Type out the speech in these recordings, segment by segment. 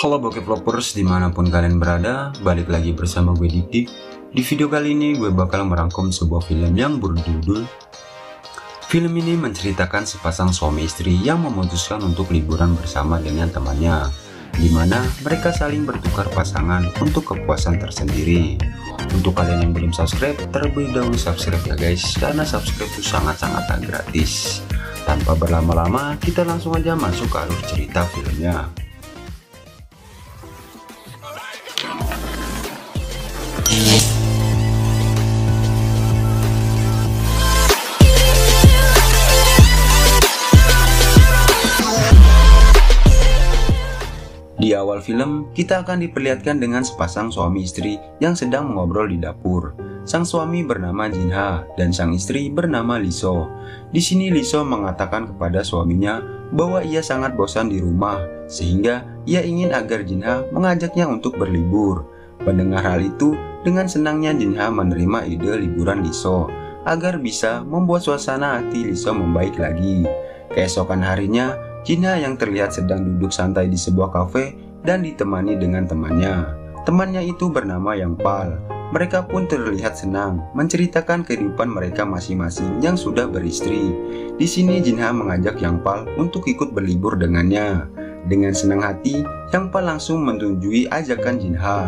Halo bokep lovers dimanapun kalian berada, balik lagi bersama gue Dik. Di video kali ini gue bakal merangkum sebuah film yang berjudul. Film ini menceritakan sepasang suami istri yang memutuskan untuk liburan bersama dengan temannya, di mana mereka saling bertukar pasangan untuk kepuasan tersendiri. Untuk kalian yang belum subscribe, terlebih dahulu subscribe ya guys, karena subscribe itu sangat-sangat gratis. Tanpa berlama-lama, kita langsung aja masuk ke alur cerita filmnya. Di awal film, kita akan diperlihatkan dengan sepasang suami istri yang sedang mengobrol di dapur. Sang suami bernama Jinha dan sang istri bernama Liso. Di sini Liso mengatakan kepada suaminya bahwa ia sangat bosan di rumah, sehingga ia ingin agar Jinha mengajaknya untuk berlibur. Mendengar hal itu, dengan senangnya Jinha menerima ide liburan Liso agar bisa membuat suasana hati Liso membaik lagi. Keesokan harinya, Jinha yang terlihat sedang duduk santai di sebuah kafe dan ditemani dengan temannya. Temannya itu bernama Yang Pal. Mereka pun terlihat senang menceritakan kehidupan mereka masing-masing yang sudah beristri. Di sini Jinha mengajak Yang Pal untuk ikut berlibur dengannya. Dengan senang hati, Yang Pal langsung menyetujui ajakan Jinha.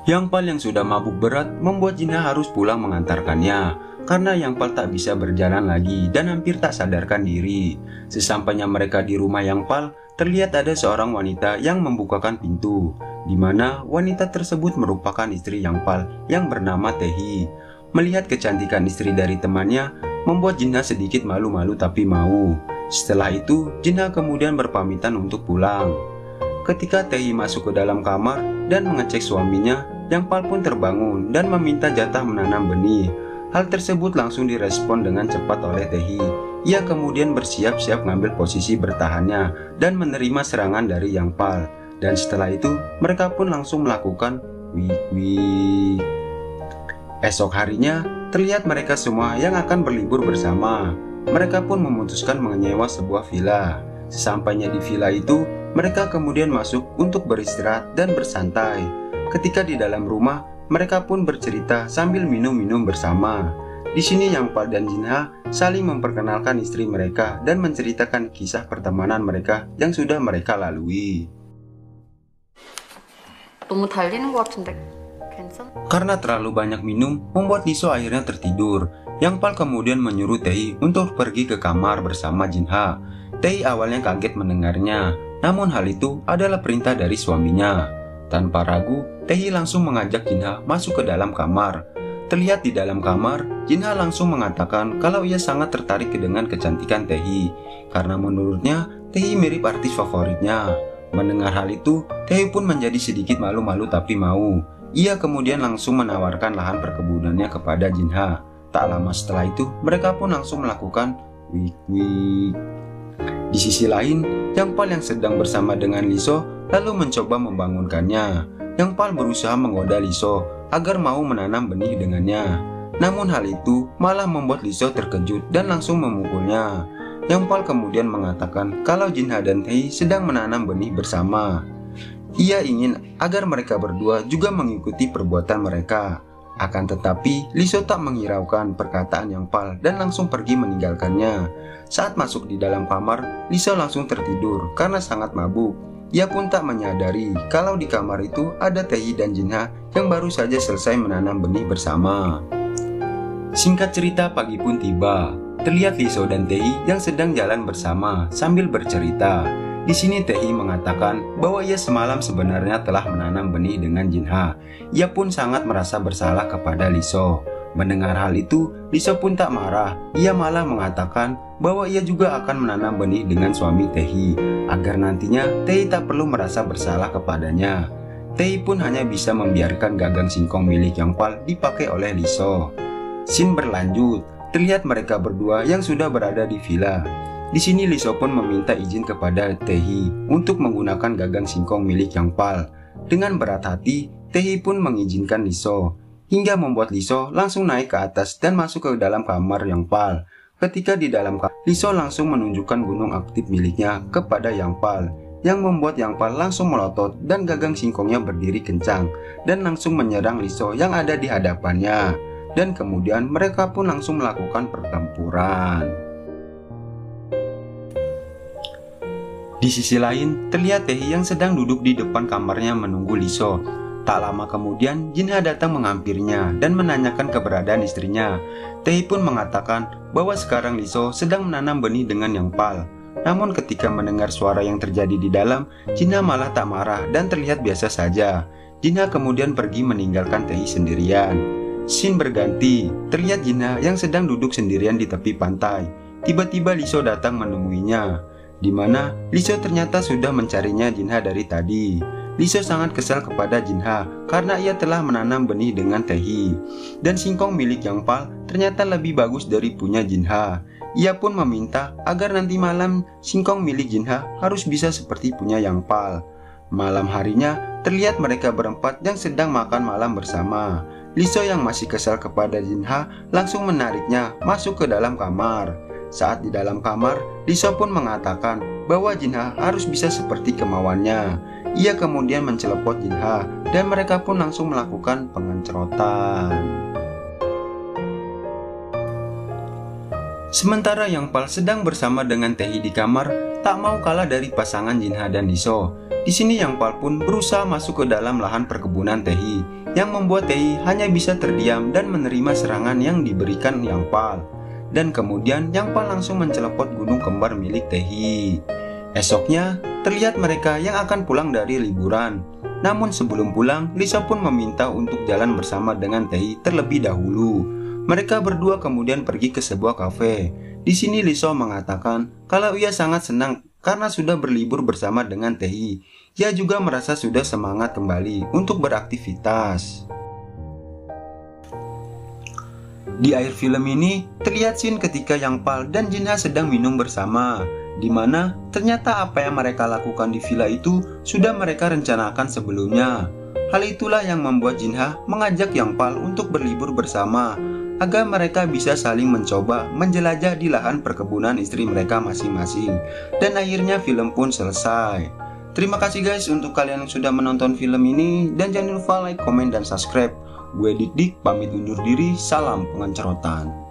Yang Pal yang sudah mabuk berat membuat Jinha harus pulang mengantarkannya, karena Yang Pal tak bisa berjalan lagi dan hampir tak sadarkan diri. Sesampainya mereka di rumah Yang Pal, terlihat ada seorang wanita yang membukakan pintu, di mana wanita tersebut merupakan istri Yang Pal yang bernama Tehi. Melihat kecantikan istri dari temannya, membuat Jinha sedikit malu-malu tapi mau. Setelah itu, Jinha kemudian berpamitan untuk pulang. Ketika Tehi masuk ke dalam kamar dan mengecek suaminya, Yang Pal pun terbangun dan meminta jatah menanam benih. Hal tersebut langsung direspon dengan cepat oleh Tehi. Ia kemudian bersiap-siap mengambil posisi bertahannya dan menerima serangan dari Yang Pal. Dan setelah itu, mereka pun langsung melakukan wik. Esok harinya, terlihat mereka semua yang akan berlibur bersama. Mereka pun memutuskan menyewa sebuah villa. Sesampainya di villa itu, mereka kemudian masuk untuk beristirahat dan bersantai. Ketika di dalam rumah, mereka pun bercerita sambil minum-minum bersama. Di sini Yang Pal dan Jinha saling memperkenalkan istri mereka dan menceritakan kisah pertemanan mereka yang sudah mereka lalui. 너무 달리는 것 같은데 괜찮? Karena terlalu banyak minum, membuat Liso akhirnya tertidur. Yang Pal kemudian menyuruh Tehi untuk pergi ke kamar bersama Jinha. Tehi awalnya kaget mendengarnya, namun hal itu adalah perintah dari suaminya. Tanpa ragu, Tehi langsung mengajak Jinha masuk ke dalam kamar. Terlihat di dalam kamar, Jinha langsung mengatakan kalau ia sangat tertarik dengan kecantikan Tehi, karena menurutnya Tehi mirip artis favoritnya. Mendengar hal itu, Tehi pun menjadi sedikit malu-malu tapi mau. Ia kemudian langsung menawarkan lahan perkebunannya kepada Jinha. Tak lama setelah itu, mereka pun langsung melakukan wik. Di sisi lain, Yang Pal yang sedang bersama dengan Liso lalu mencoba membangunkannya. Yang Pal berusaha menggoda Liso agar mau menanam benih dengannya. Namun hal itu malah membuat Liso terkejut dan langsung memukulnya. Yang Pal kemudian mengatakan kalau Jinha dan Tehi sedang menanam benih bersama. Ia ingin agar mereka berdua juga mengikuti perbuatan mereka. Akan tetapi, Liso tak menghiraukan perkataan Yang Pal dan langsung pergi meninggalkannya. Saat masuk di dalam kamar, Liso langsung tertidur karena sangat mabuk. Ia pun tak menyadari kalau di kamar itu ada Tehi dan Jinha yang baru saja selesai menanam benih bersama. Singkat cerita, pagi pun tiba. Terlihat Liso dan Tehi yang sedang jalan bersama sambil bercerita. Di sini Tehi mengatakan bahwa ia semalam sebenarnya telah menanam benih dengan Jinha. Ia pun sangat merasa bersalah kepada Liso. Mendengar hal itu, Liso pun tak marah. Ia malah mengatakan bahwa ia juga akan menanam benih dengan suami Tehi, agar nantinya Tehi tak perlu merasa bersalah kepadanya. Tehi pun hanya bisa membiarkan gagang singkong milik Yang Pal dipakai oleh Liso. Scene berlanjut, terlihat mereka berdua yang sudah berada di villa. Di sini Liso pun meminta izin kepada Tehi untuk menggunakan gagang singkong milik Yang Pal. Dengan berat hati, Tehi pun mengizinkan Liso, hingga membuat Liso langsung naik ke atas dan masuk ke dalam kamar Yang Pal. Ketika di dalam kamar, Liso langsung menunjukkan gunung aktif miliknya kepada Yang Pal. yang membuat Yang Pal langsung melotot dan gagang singkongnya berdiri kencang dan langsung menyerang Liso yang ada di hadapannya. Dan kemudian mereka pun langsung melakukan pertempuran. Di sisi lain, terlihat Taehi yang sedang duduk di depan kamarnya menunggu Liso. Tak lama kemudian, Jinha datang menghampirinya dan menanyakan keberadaan istrinya. Taehi pun mengatakan bahwa sekarang Liso sedang menanam benih dengan Yang Pal. Namun ketika mendengar suara yang terjadi di dalam, Jinha malah tak marah dan terlihat biasa saja. Jinha kemudian pergi meninggalkan Taehi sendirian. Scene berganti, terlihat Jinha yang sedang duduk sendirian di tepi pantai. Tiba-tiba Liso datang menemuinya, di mana Liso ternyata sudah mencarinya Jinha dari tadi. Liso sangat kesal kepada Jinha karena ia telah menanam benih dengan Taehi. Dan singkong milik Yang Pal ternyata lebih bagus dari punya Jinha. Ia pun meminta agar nanti malam singkong milik Jinha harus bisa seperti punya Yang Pal. Malam harinya terlihat mereka berempat yang sedang makan malam bersama. Liso yang masih kesal kepada Jinha langsung menariknya masuk ke dalam kamar. Saat di dalam kamar, Liso pun mengatakan bahwa Jinha harus bisa seperti kemauannya. Ia kemudian mencelepot Jinha dan mereka pun langsung melakukan pengencerotan. Sementara Yang Pal sedang bersama dengan Taehi di kamar, tak mau kalah dari pasangan Jinha dan Liso. Di sini Yang Pal pun berusaha masuk ke dalam lahan perkebunan Taehi, yang membuat Taehi hanya bisa terdiam dan menerima serangan yang diberikan Yang Pal. Dan kemudian Yang Pal langsung mencelepot gunung kembar milik Taehi. Esoknya, terlihat mereka yang akan pulang dari liburan. Namun sebelum pulang, Liso pun meminta untuk jalan bersama dengan Taehi terlebih dahulu. Mereka berdua kemudian pergi ke sebuah kafe. Di sini Liso mengatakan kalau ia sangat senang karena sudah berlibur bersama dengan Taehi. Ia juga merasa sudah semangat kembali untuk beraktivitas. Di akhir film ini, terlihat scene ketika Yang Pal dan Jinha sedang minum bersama, di mana ternyata apa yang mereka lakukan di villa itu sudah mereka rencanakan sebelumnya. Hal itulah yang membuat Jinha mengajak Yang Pal untuk berlibur bersama, agar mereka bisa saling mencoba menjelajah di lahan perkebunan istri mereka masing-masing. Dan akhirnya film pun selesai. Terima kasih guys untuk kalian yang sudah menonton film ini, dan jangan lupa like, komen, dan subscribe. Gue Dik Dik pamit undur diri, salam pengencerotan.